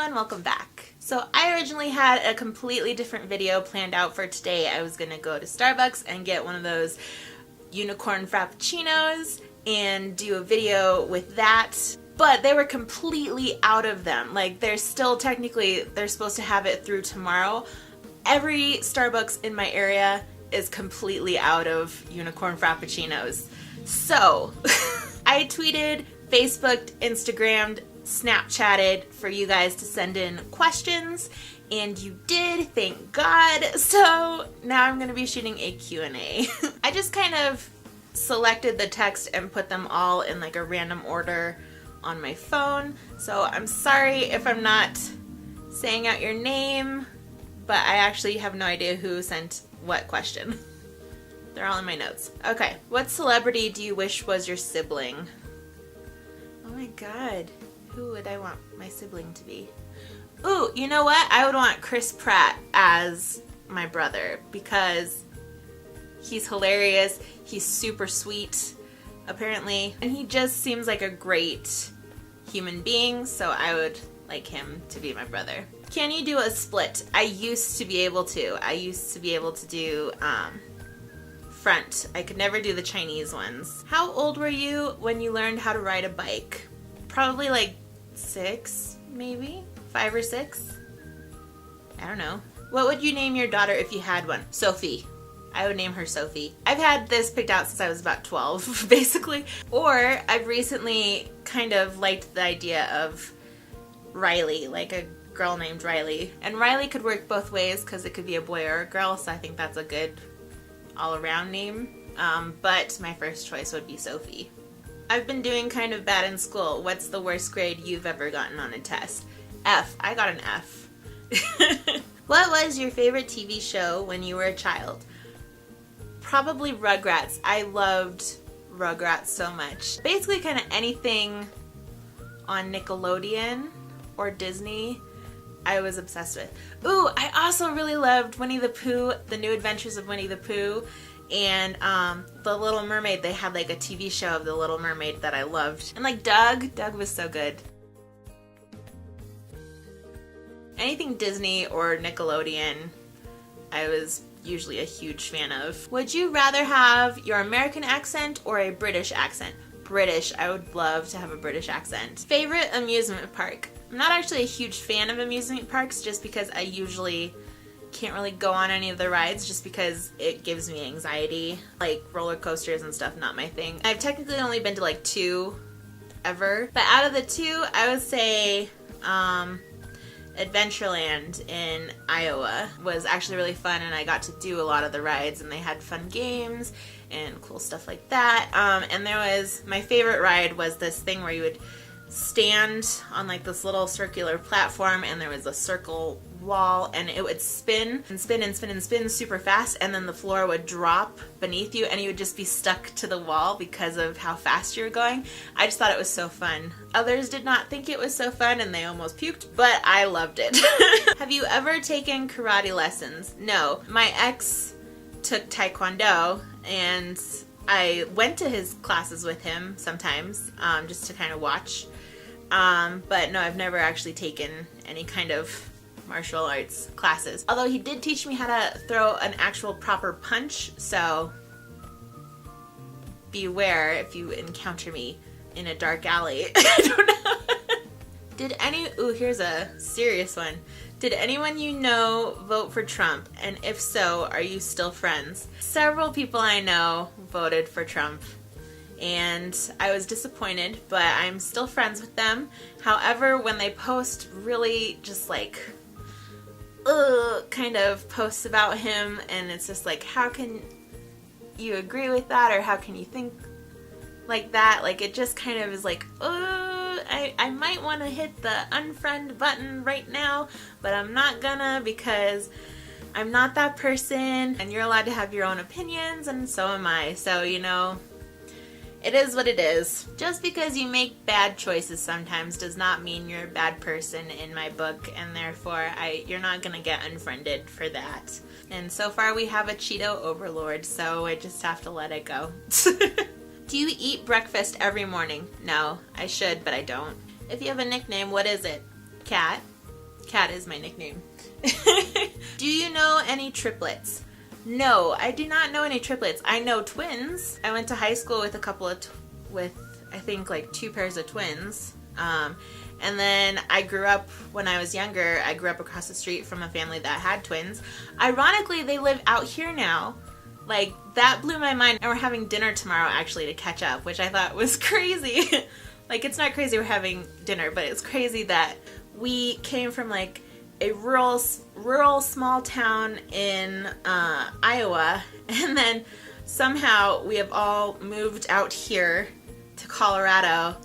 everyone, welcome back. So I originally had a completely different video planned out for today. I was gonna go to Starbucks and get one of those unicorn frappuccinos and do a video with that, but they were completely out of them. Like, they're still technically, they're supposed to have it through tomorrow. Every Starbucks in my area is completely out of unicorn frappuccinos. So I tweeted, Facebooked, Instagrammed, Snapchatted for you guys to send in questions, and you did, thank God. So now I'm going to be shooting a Q&A. I just kind of selected the text and put them all in like a random order on my phone. So I'm sorry if I'm not saying out your name, but I actually have no idea who sent what question. They're all in my notes. Okay, what celebrity do you wish was your sibling? Oh my God. Who would I want my sibling to be? Ooh, you know what? I would want Chris Pratt as my brother because he's hilarious. He's super sweet, apparently. And he just seems like a great human being, so I would like him to be my brother. Can you do a split? I used to be able to. I used to be able to do front. I could never do the Chinese ones. How old were you when you learned how to ride a bike? Probably like 6, maybe? 5 or 6? I don't know. What would you name your daughter if you had one? Sophie. I would name her Sophie. I've had this picked out since I was about 12, basically. Or I've recently kind of liked the idea of Riley, like a girl named Riley. And Riley could work both ways because it could be a boy or a girl, so I think that's a good all-around name. But my first choice would be Sophie. I've been doing kind of bad in school. What's the worst grade you've ever gotten on a test? F. I got an F. What was your favorite TV show when you were a child? Probably Rugrats. I loved Rugrats so much. Basically kind of anything on Nickelodeon or Disney, I was obsessed with. Ooh, I also really loved Winnie the Pooh, The New Adventures of Winnie the Pooh, and The Little Mermaid. They had like a TV show of The Little Mermaid that I loved. And like Doug was so good. Anything Disney or Nickelodeon, I was usually a huge fan of. Would you rather have your American accent or a British accent? British. I would love to have a British accent. Favorite amusement park? I'm not actually a huge fan of amusement parks just because I usually can't really go on any of the rides just because it gives me anxiety. Like roller coasters and stuff, not my thing. I've technically only been to like 2 ever, but out of the 2, I would say Adventureland in Iowa was actually really fun, and I got to do a lot of the rides, and they had fun games and cool stuff like that. And there was, my favorite ride was this thing where you would stand on like this little circular platform, and there was a circle wall, and it would spin and spin and spin and spin super fast, and then the floor would drop beneath you and you would just be stuck to the wall because of how fast you were going. I just thought it was so fun. Others did not think it was so fun and they almost puked, but I loved it. Have you ever taken karate lessons? No. My ex took Taekwondo, and I went to his classes with him sometimes, just to kind of watch. But no, I've never actually taken any kind of martial arts classes. Although he did teach me how to throw an actual proper punch, so beware if you encounter me in a dark alley. I don't know. Ooh, here's a serious one. Did anyone you know vote for Trump? And if so, are you still friends? Several people I know voted for Trump, and I was disappointed, but I'm still friends with them. However, when they post really just like kind of posts about him, and it's just like, how can you agree with that, or how can you think like that? Like, it just kind of is like, I might want to hit the unfriend button right now, but I'm not gonna, because I'm not that person, and you're allowed to have your own opinions, and so am I. So, you know, it is what it is. Just because you make bad choices sometimes does not mean you're a bad person in my book, and therefore you're not gonna get unfriended for that. And so far we have a Cheeto overlord, so I just have to let it go. Do you eat breakfast every morning? No, I should, but I don't. If you have a nickname, what is it? Cat? Cat is my nickname. Do you know any triplets? No, I do not know any triplets. I know twins. I went to high school with a couple of, I think like 2 pairs of twins. And then I grew up, when I was younger, I grew up across the street from a family that had twins. Ironically, they live out here now. Like, that blew my mind. And we're having dinner tomorrow, actually, to catch up, which I thought was crazy. Like, it's not crazy we're having dinner, but it's crazy that we came from, like, a rural small town in Iowa, and then somehow we have all moved out here to Colorado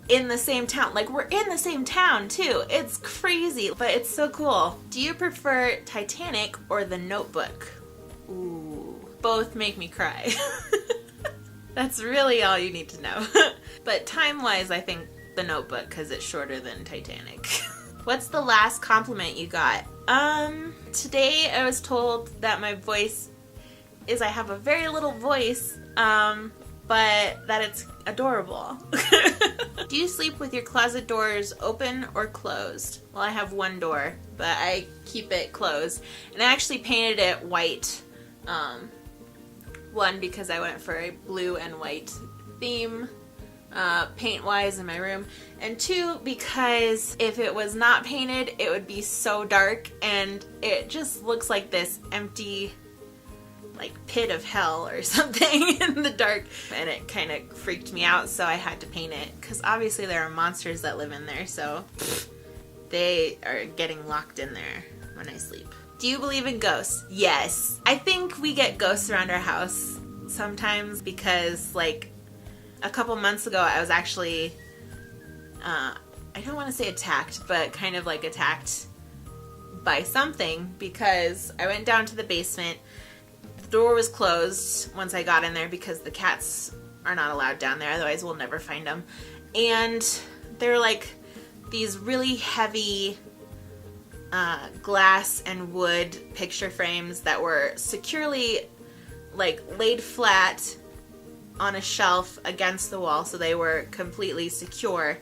in the same town. Like, we're in the same town too. It's crazy, but it's so cool. Do you prefer Titanic or The Notebook? Ooh, both make me cry. That's really all you need to know. But time-wise, I think The Notebook, because it's shorter than Titanic. What's the last compliment you got? Today I was told that my voice is, I have a very little voice, but that it's adorable. Do you sleep with your closet doors open or closed? Well, I have one door, but I keep it closed. And I actually painted it white. One, because I went for a blue and white theme, paint-wise, in my room. And 2, because if it was not painted, it would be so dark, and it just looks like this empty, like, pit of hell or something in the dark, and it kind of freaked me out, so I had to paint it, because obviously there are monsters that live in there, so they are getting locked in there when I sleep. Do you believe in ghosts? Yes. I think we get ghosts around our house sometimes because, like, a couple months ago I was actually, I don't want to say attacked, but kind of like attacked by something, because I went down to the basement. The door was closed once I got in there because the cats are not allowed down there, otherwise we'll never find them. And they're like these really heavy glass and wood picture frames that were securely, like, laid flat on a shelf against the wall, so they were completely secure.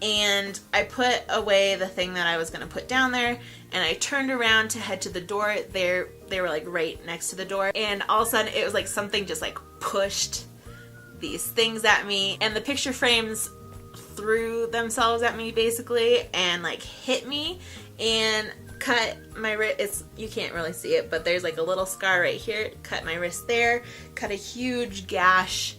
And I put away the thing that I was going to put down there, and I turned around to head to the door. They were like right next to the door, and all of a sudden it was like something just like pushed these things at me, and the picture frames threw themselves at me basically and like hit me and cut my wrist. You can't really see it, but there's like a little scar right here. Cut my wrist there, cut a huge gash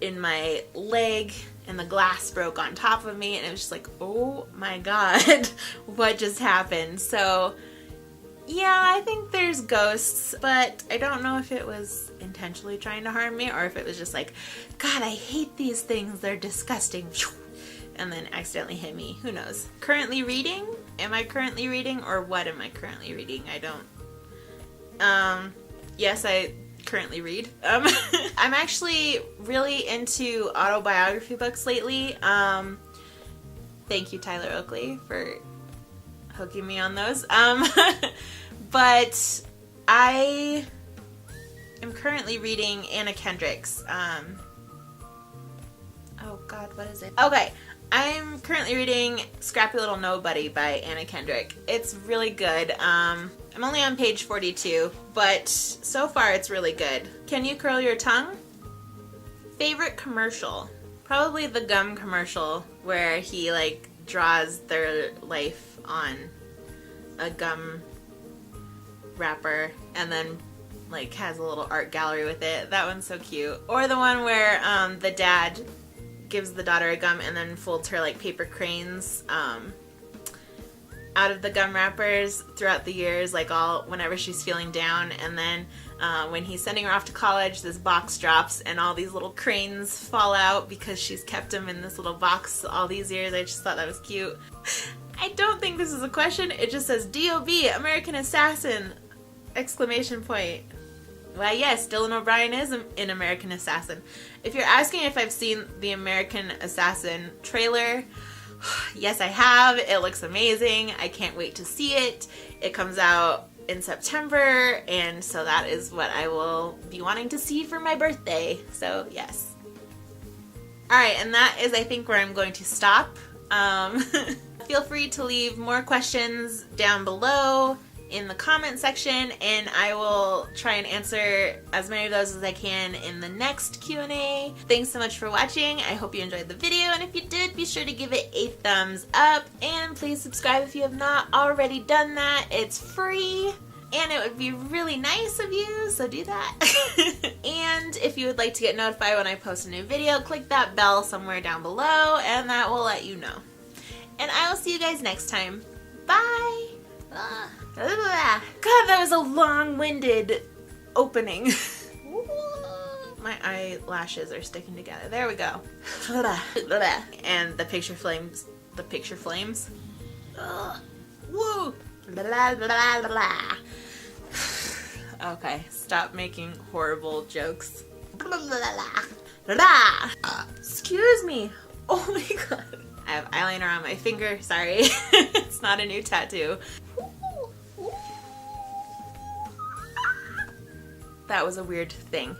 in my leg, and the glass broke on top of me, and it was just like, oh my god, what just happened? So yeah, I think there's ghosts, but I don't know if it was intentionally trying to harm me or if it was just like, God, I hate these things, they're disgusting, and then accidentally hit me. Who knows? Currently reading? Am I currently reading, or what am I currently reading? I don't. Yes, I currently read. I'm actually really into autobiography books lately. Thank you, Tyler Oakley, for hooking me on those. But I am currently reading Anna Kendrick's, oh god, what is it? Okay, I'm currently reading Scrappy Little Nobody by Anna Kendrick. It's really good. I'm only on page 42, but so far it's really good. Can you curl your tongue? Favorite commercial? Probably the gum commercial where he like draws their life on a gum wrapper and then like has a little art gallery with it. That one's so cute. Or the one where the dad gives the daughter a gum and then folds her like paper cranes out of the gum wrappers throughout the years, like all whenever she's feeling down, and then when he's sending her off to college, this box drops and all these little cranes fall out because she's kept them in this little box all these years. I just thought that was cute. I don't think this is a question. It just says D.O.B. American Assassin! Exclamation point. Why, yes, Dylan O'Brien is in American Assassin. If you're asking if I've seen the American Assassin trailer, yes, I have. It looks amazing. I can't wait to see it. It comes out in September, and so that is what I will be wanting to see for my birthday. So, yes. Alright, and that is, I think, where I'm going to stop. Feel free to leave more questions down below in the comment section, and I will try and answer as many of those as I can in the next Q&A. Thanks so much for watching. I hope you enjoyed the video, and if you did, be sure to give it a thumbs up, and please subscribe if you have not already done that. It's free, and it would be really nice of you, so do that. And if you would like to get notified when I post a new video, click that bell somewhere down below, and that will let you know. And I will see you guys next time. Bye! God, that was a long-winded opening. My eyelashes are sticking together. There we go. And the picture flames. The picture flames. Woo! Okay, stop making horrible jokes. Excuse me. Oh my god. I have eyeliner on my finger. Sorry. It's not a new tattoo. That was a weird thing.